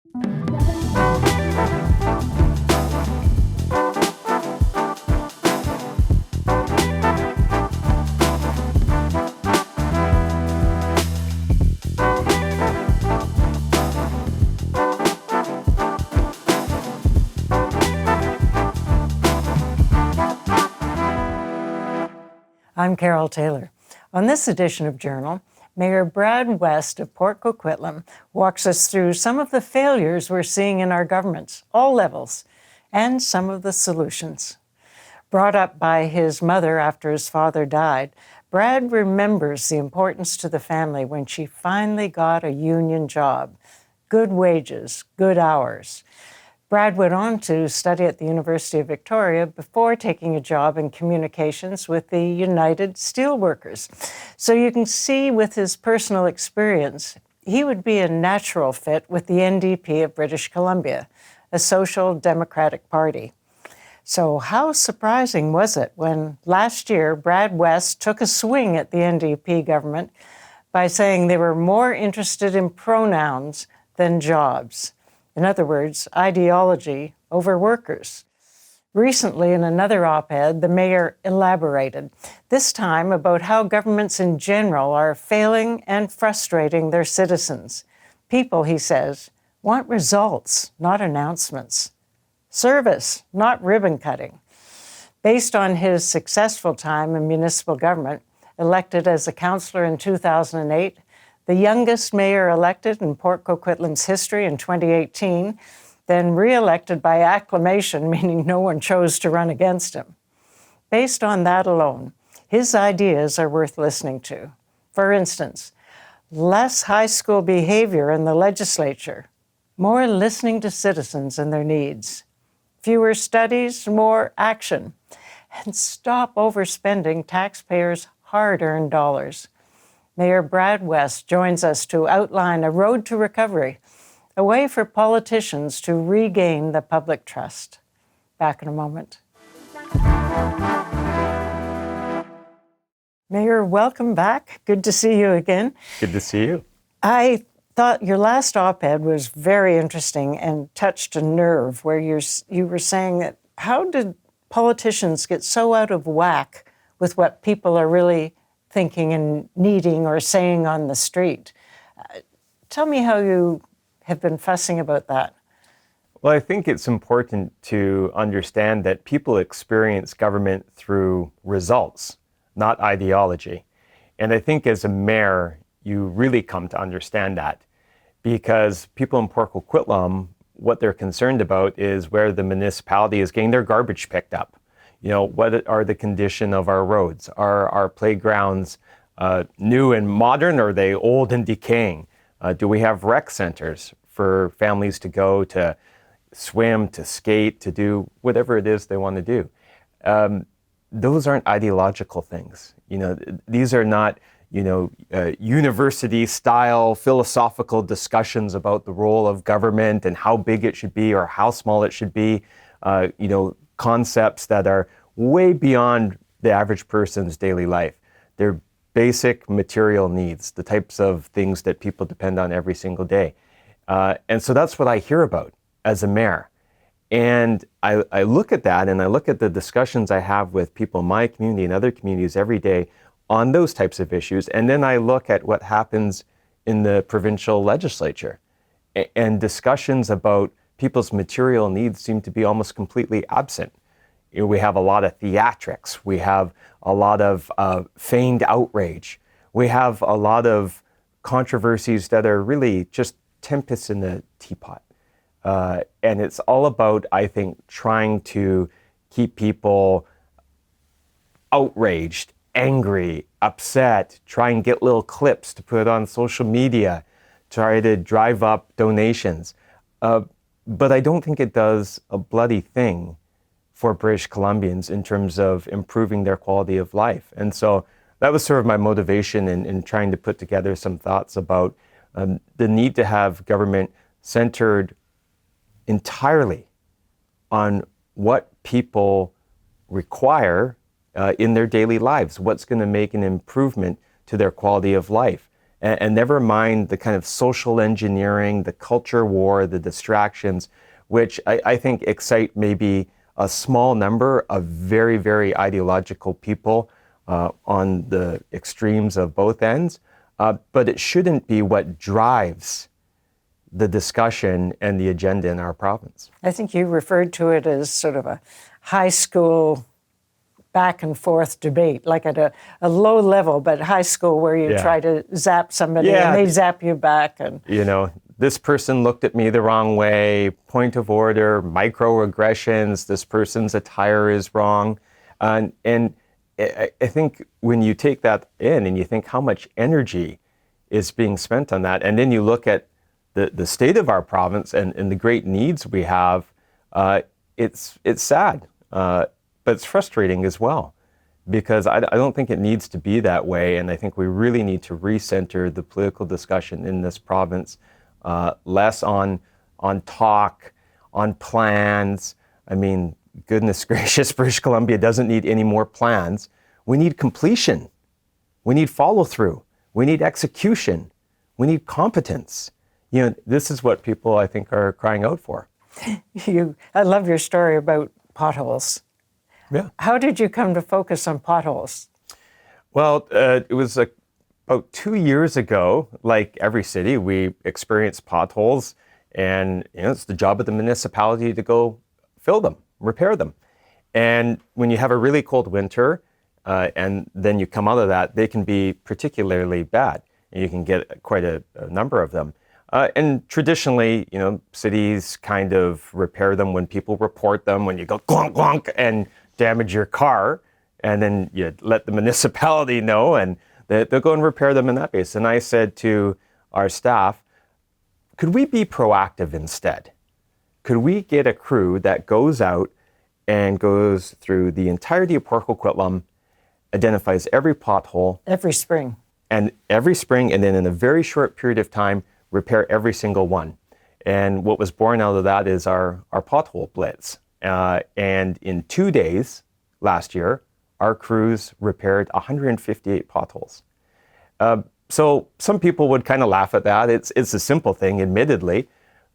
I'm Carole Taylor. On this edition of Journal, Mayor Brad West of Port Coquitlam walks us through some of the failures we're seeing in our governments, all levels, and some of the solutions. Brought up by his mother after his father died, Brad remembers the importance to the family when she finally got a union job. Good wages, good hours. Brad went on to study at the University of Victoria before taking a job in communications with the United Steelworkers. So you can see with his personal experience, he would be a natural fit with the NDP of British Columbia, a social democratic party. So how surprising was it when last year Brad West took a swing at the NDP government by saying they were more interested in pronouns than jobs? In other words, ideology over workers. Recently, in another op-ed, the mayor elaborated, this time about how governments in general are failing and frustrating their citizens. People, he says, want results, not announcements. Service, not ribbon cutting. Based on his successful time in municipal government, elected as a councillor in 2008, the youngest mayor elected in Port Coquitlam's history in 2018, then re-elected by acclamation, meaning no one chose to run against him. Based on that alone, his ideas are worth listening to. For instance, less high school behavior in the legislature, more listening to citizens and their needs, fewer studies, more action, and stop overspending taxpayers' hard-earned dollars. Mayor Brad West joins us to outline a road to recovery, a way for politicians to regain the public trust. Back in a moment. Mayor, welcome back. Good to see you again. Good to see you. I thought your last op-ed was very interesting and touched a nerve where you were saying that how did politicians get so out of whack with what people are really thinking and needing or saying on the street? Tell me how you have been fussing about that. Well, I think it's important to understand that people experience government through results, not ideology. And I think as a mayor, you really come to understand that because people in Port Coquitlam, what they're concerned about is where the municipality is getting their garbage picked up. You know, what are the condition of our roads? Are our playgrounds new and modern, or are they old and decaying? Do we have rec centers for families to go to swim, to skate, to do whatever it is they want to do? Those aren't ideological things. You know, these are not, university-style philosophical discussions about the role of government and how big it should be or how small it should be. Concepts that are way beyond the average person's daily life. They're basic material needs, the types of things that people depend on every single day. And so that's what I hear about as a mayor. And I look at that and I look at the discussions I have with people in my community and other communities every day on those types of issues. And then I look at what happens in the provincial legislature and discussions about people's material needs seem to be almost completely absent. You know, we have a lot of theatrics. We have a lot of feigned outrage. We have a lot of controversies that are really just tempests in the teapot. And it's all about, I think, trying to keep people outraged, angry, upset, try and get little clips to put on social media, try to drive up donations. But I don't think it does a bloody thing for British Columbians in terms of improving their quality of life. And so that was sort of my motivation in trying to put together some thoughts about the need to have government centered entirely on what people require in their daily lives, what's going to make an improvement to their quality of life. and never mind the kind of social engineering, the culture war, the distractions, which I think excite maybe a small number of very, very ideological people on the extremes of both ends. But it shouldn't be what drives the discussion and the agenda in our province. I think you referred to it as sort of a high school back and forth debate, like at a low level, but high school where you try to zap somebody and they zap you back. And this person looked at me the wrong way, point of order, microaggressions, this person's attire is wrong. And I think when you take that in and you think how much energy is being spent on that, and then you look at the state of our province and the great needs we have, it's sad, but it's frustrating as well, because I don't think it needs to be that way. And I think we really need to recenter the political discussion in this province, less on talk, on plans. I mean, goodness gracious, British Columbia doesn't need any more plans. We need completion. We need follow through. We need execution. We need competence. This is what people, I think, are crying out for. I love your story about potholes. Yeah. How did you come to focus on potholes? Well, it was about 2 years ago. Like every city, we experienced potholes, and it's the job of the municipality to go fill them, repair them. And when you have a really cold winter, and then you come out of that, they can be particularly bad. And you can get quite a number of them. And traditionally, cities kind of repair them when people report them, when you go glonk, glonk, and damage your car, and then you let the municipality know, and they'll go and repair them in that base. And I said to our staff, could we be proactive instead? Could we get a crew that goes out and goes through the entirety of Port Coquitlam, identifies every pothole. Every spring. And then in a very short period of time, repair every single one. And what was born out of that is our pothole blitz. And in 2 days last year, our crews repaired 158 potholes. So some people would kind of laugh at that. It's a simple thing, admittedly,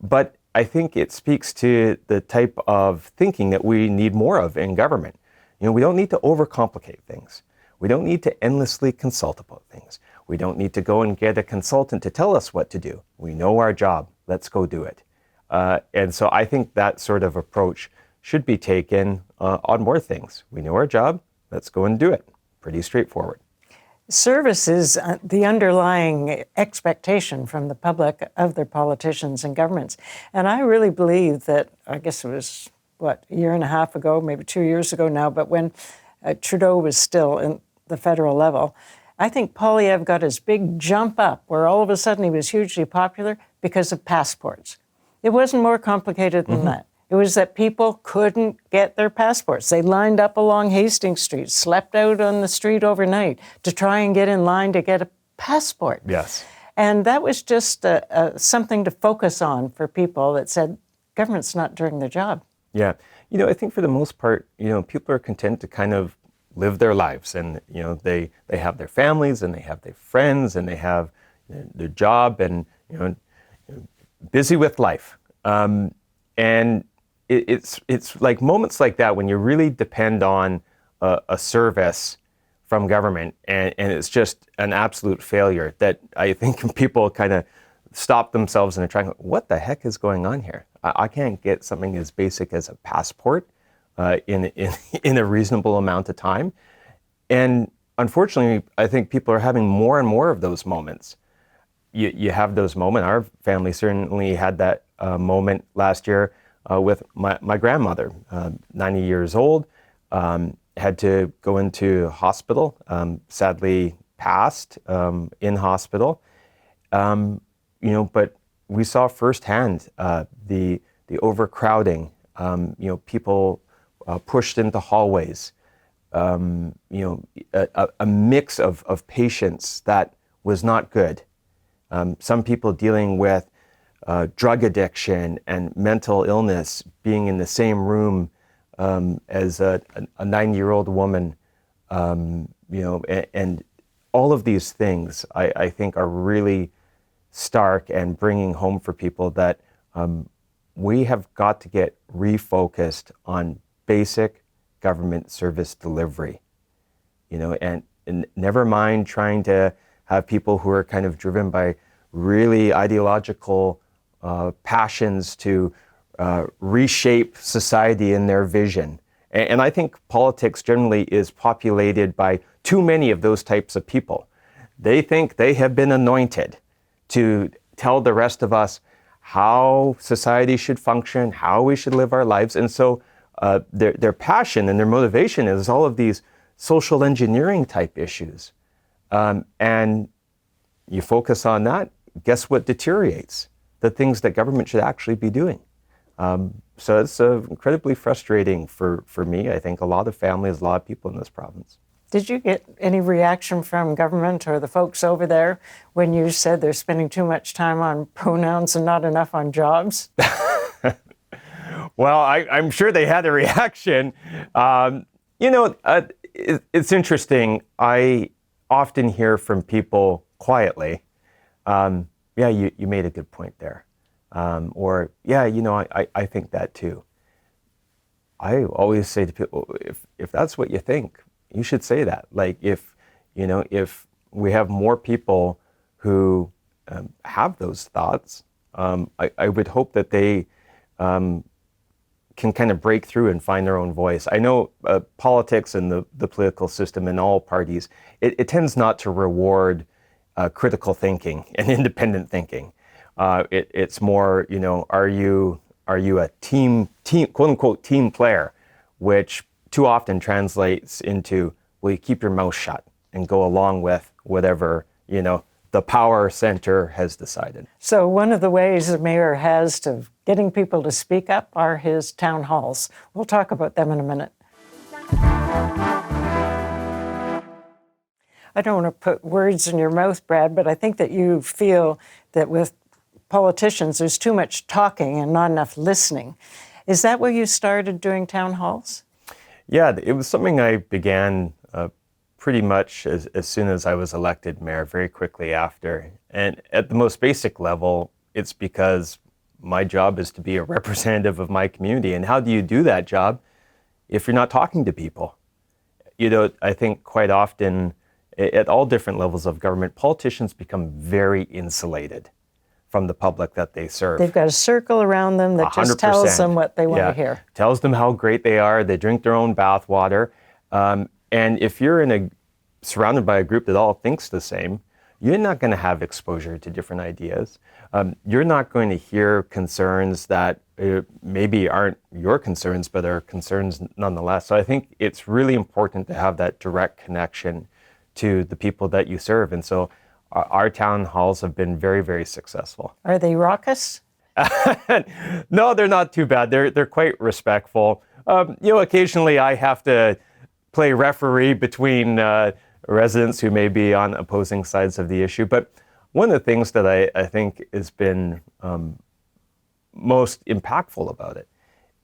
but I think it speaks to the type of thinking that we need more of in government. We don't need to overcomplicate things. We don't need to endlessly consult about things. We don't need to go and get a consultant to tell us what to do. We know our job. Let's go do it. And so I think that sort of approach should be taken on more things. We know our job. Let's go and do it. Pretty straightforward. Service is the underlying expectation from the public of their politicians and governments. And I really believe that, I guess it was, a year and a half ago, maybe 2 years ago now, but when Trudeau was still in the federal level, I think Poilievre got his big jump up where all of a sudden he was hugely popular because of passports. It wasn't more complicated than that. It was that people couldn't get their passports. They lined up along Hastings Street, slept out on the street overnight to try and get in line to get a passport. Yes. And that was just something to focus on for people that said, government's not doing their job. Yeah. I think for the most part, people are content to kind of live their lives, and, they have their families, and they have their friends, and they have their job, and, busy with life. And it's like moments like that when you really depend on a service from government, and it's just an absolute failure, that I think people kind of stop themselves and they're trying, what the heck is going on here? I can't get something as basic as a passport in a reasonable amount of time. And unfortunately, I think people are having more and more of those moments. You have those moments. Our family certainly had that moment last year with my grandmother, 90 years old, had to go into hospital, sadly passed in hospital. But we saw firsthand the overcrowding, people pushed into hallways, a mix of patients that was not good. Some people dealing with drug addiction and mental illness, being in the same room as a 90-year-old woman, and all of these things, I think, are really stark and bringing home for people that we have got to get refocused on basic government service delivery, and never mind trying to have people who are kind of driven by really ideological passions to reshape society in their vision. And I think politics generally is populated by too many of those types of people. They think they have been anointed to tell the rest of us how society should function, how we should live our lives. And so their passion and their motivation is all of these social engineering type issues. And you focus on that, guess what deteriorates? The things that government should actually be doing. So it's incredibly frustrating for me. I think a lot of families, a lot of people in this province. Did you get any reaction from government or the folks over there when you said they're spending too much time on pronouns and not enough on jobs? Well, I'm sure they had a reaction. It's interesting. I often hear from people quietly, yeah, you made a good point there. Or, yeah, I think that too. I always say to people, if that's what you think, you should say that. Like if we have more people who have those thoughts, I would hope that they can kind of break through and find their own voice. I know politics and the political system in all parties, it tends not to reward critical thinking and independent thinking. It's more, are you a team quote unquote team player, which too often translates into, will you keep your mouth shut and go along with whatever, the power center has decided. So one of the ways the mayor has to getting people to speak up are his town halls. We'll talk about them in a minute. I don't want to put words in your mouth, Brad, but I think that you feel that with politicians, there's too much talking and not enough listening. Is that where you started doing town halls? Yeah, it was something I began pretty much as soon as I was elected mayor, very quickly after. And at the most basic level, it's because my job is to be a representative of my community. And how do you do that job if you're not talking to people? I think quite often at all different levels of government, politicians become very insulated from the public that they serve. They've got a circle around them that 100%. Just tells them what they want to hear. Tells them how great they are. They drink their own bathwater. And if you're surrounded by a group that all thinks the same, you're not going to have exposure to different ideas. You're not going to hear concerns that maybe aren't your concerns, but are concerns nonetheless. So I think it's really important to have that direct connection to the people that you serve. And so our town halls have been very, very successful. Are they raucous? No, they're not too bad. They're quite respectful. Occasionally I have to play referee between residents who may be on opposing sides of the issue. But one of the things that I think has been most impactful about it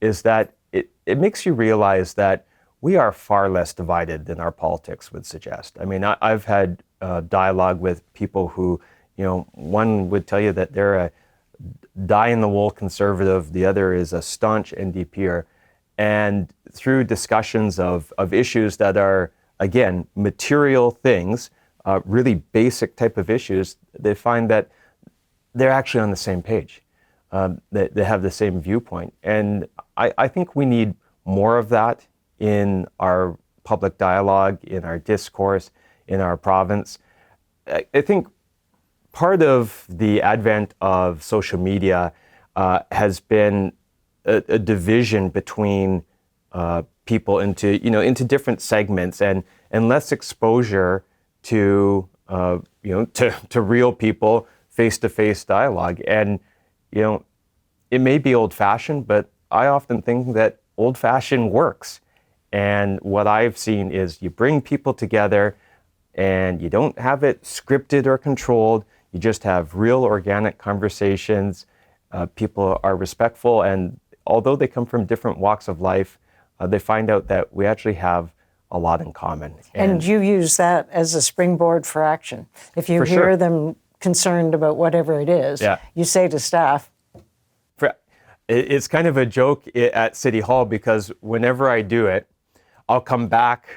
is that it makes you realize that we are far less divided than our politics would suggest. I mean, I've had dialogue with people who, one would tell you that they're a die-in-the-wool conservative, the other is a staunch NDPer, and through discussions of issues that are, again, material things, really basic type of issues, they find that they're actually on the same page. They have the same viewpoint. And I think we need more of that in our public dialogue, in our discourse, in our province. I think part of the advent of social media has been a division between people into different segments and less exposure to real people, face-to-face dialogue. And it may be old-fashioned, but I often think that old-fashioned works. And what I've seen is you bring people together and you don't have it scripted or controlled. You just have real organic conversations. People are respectful, and although they come from different walks of life, they find out that we actually have a lot in common. And you use that as a springboard for action. If you hear them concerned about whatever it is, you say to staff. It's kind of a joke at City Hall, because whenever I do it, I'll come back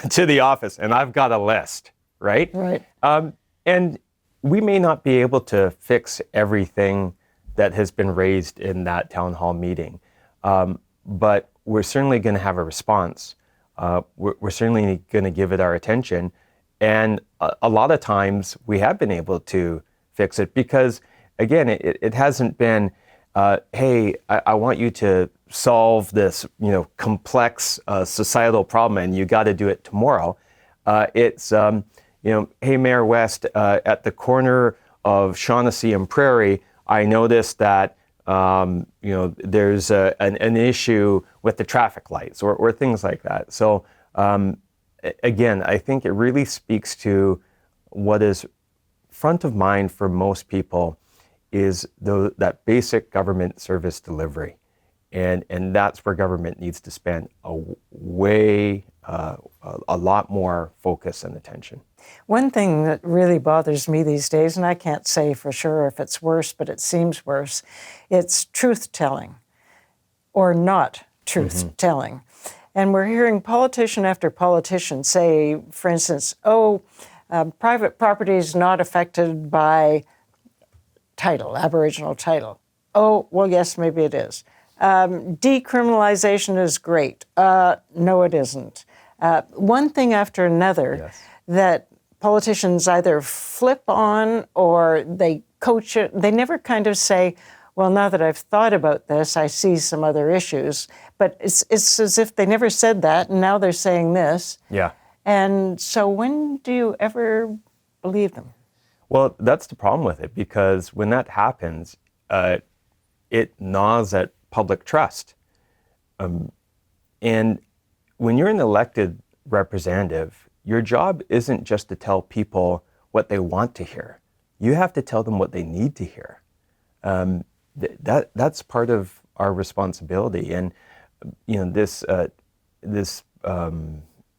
to the office and I've got a list, right? Right. And we may not be able to fix everything that has been raised in that town hall meeting, but we're certainly going to have a response. We're certainly going to give it our attention. And a lot of times we have been able to fix it because, again, it hasn't been, hey, I want you to solve this, complex societal problem and you got to do it tomorrow. It's, hey, Mayor West, at the corner of Shaughnessy and Prairie, I noticed that, there's an issue with the traffic lights or things like that. So, again, I think it really speaks to what is front of mind for most people is that basic government service delivery. And that's where government needs to spend a lot more focus and attention. One thing that really bothers me these days, and I can't say for sure if it's worse, but it seems worse, it's truth-telling or not truth-telling. And we're hearing politician after politician say, for instance, private property is not affected by title, Aboriginal title. Oh, well, yes, maybe it is. Decriminalization is great. No, it isn't. One thing after another that politicians either flip on or they coach it. They never kind of say, well, now that I've thought about this, I see some other issues. But it's as if they never said that, and now they're saying this. Yeah. And so when do you ever believe them? Well, that's the problem with it, because when that happens, it gnaws at public trust. And when you're an elected representative, your job isn't just to tell people what they want to hear. You have to tell them what they need to hear. That's part of our responsibility. And this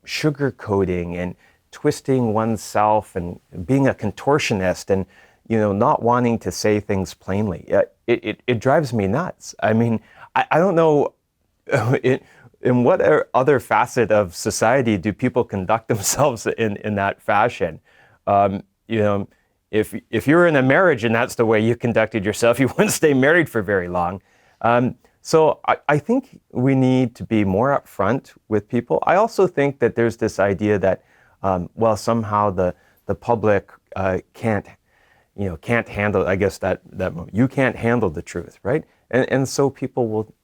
sugarcoating and twisting oneself and being a contortionist and not wanting to say things plainly, it drives me nuts. I mean, I don't know in what other facet of society do people conduct themselves in that fashion. If you're in a marriage and that's the way you conducted yourself, you wouldn't stay married for very long. So I think we need to be more upfront with people. I also think that there's this idea that, somehow the public can't handle, I guess that you can't handle the truth, right? And so people will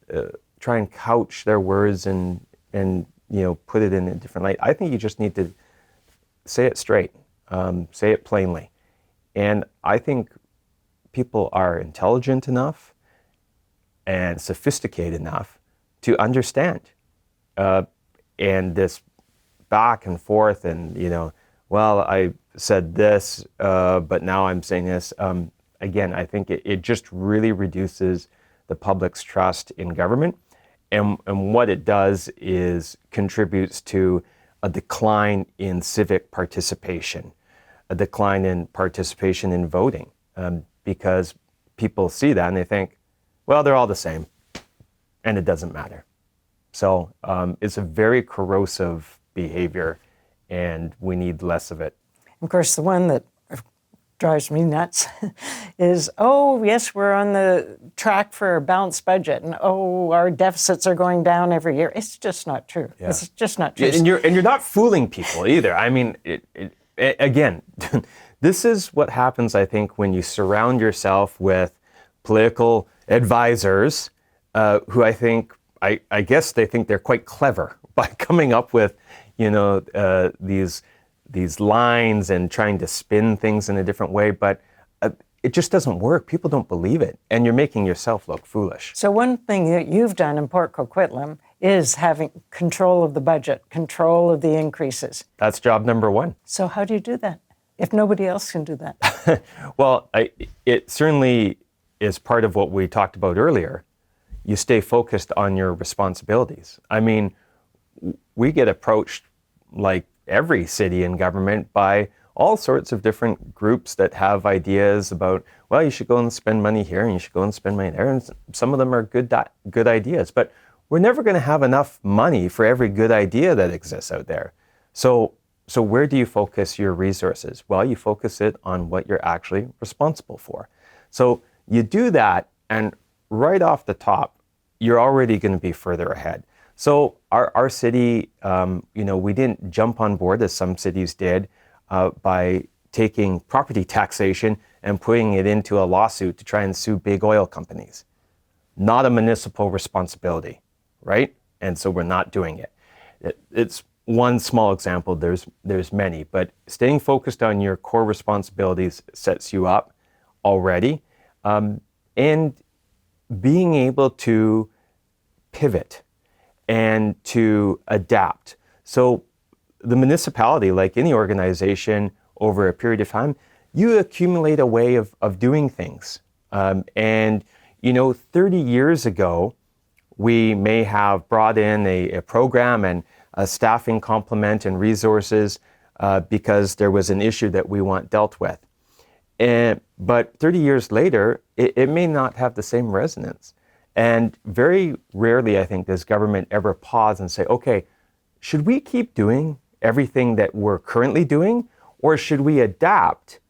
try and couch their words and put it in a different light. I think you just need to say it straight, say it plainly. And I think people are intelligent enough and sophisticated enough to understand. And this back and forth and, I said this, but now I'm saying this. Again, I think it just really reduces the public's trust in government. And what it does is contributes to a decline in civic participation, a decline in participation in voting, because people see that and they think, well, they're all the same, and it doesn't matter. So it's a very corrosive behavior, and we need less of it. Of course, the one that drives me nuts is, oh, yes, we're on the track for a balanced budget, and oh, our deficits are going down every year. It's just not true. Yeah. It's just not true. And you're not fooling people either. I mean, again, this is what happens, I think, when you surround yourself with political advisors who I guess they think they're quite clever by coming up with, these lines and trying to spin things in a different way, but it just doesn't work. People don't believe it, and you're making yourself look foolish. So one thing that you've done in Port Coquitlam is having control of the budget, control of the increases. That's job number one. So how do you do that if nobody else can do that? Well, it certainly is part of what we talked about earlier. You stay focused on your responsibilities. I mean, we get approached like every city and government, by all sorts of different groups that have ideas about, well, you should go and spend money here and you should go and spend money there. And some of them are good ideas, but we're never going to have enough money for every good idea that exists out there. So where do you focus your resources? Well, you focus it on what you're actually responsible for. So you do that, and right off the top, you're already going to be further ahead. So our city, we didn't jump on board as some cities did by taking property taxation and putting it into a lawsuit to try and sue big oil companies. Not a municipal responsibility, right? And so we're not doing it. It's one small example. There's many, but staying focused on your core responsibilities sets you up already, and being able to pivot and to adapt. So the municipality, like any organization, over a period of time, you accumulate a way of doing things. And 30 years ago, we may have brought in a program and a staffing complement and resources because there was an issue that we want dealt with. But 30 years later, it may not have the same resonance. And very rarely, I think, does government ever pause and say, okay, should we keep doing everything that we're currently doing, or should we adapt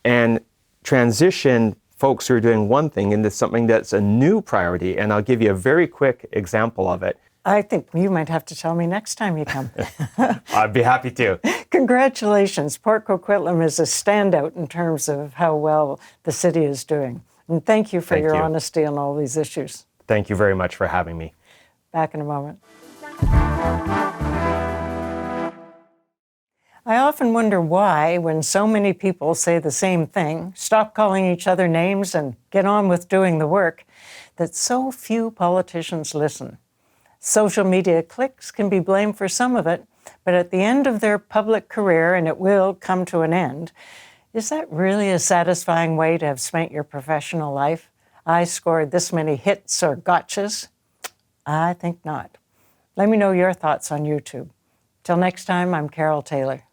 and transition folks who are doing one thing into something that's a new priority? And I'll give you a very quick example of it. I think you might have to tell me next time you come. I'd be happy to. Congratulations. Port Coquitlam is a standout in terms of how well the city is doing. And thank you for your honesty on all these issues. Thank you very much for having me. Back in a moment. I often wonder why, when so many people say the same thing, stop calling each other names and get on with doing the work, that so few politicians listen. Social media clicks can be blamed for some of it, but at the end of their public career, and it will come to an end, is that really a satisfying way to have spent your professional life? I scored this many hits or gotchas? I think not. Let me know your thoughts on YouTube. Till next time, I'm Carole Taylor.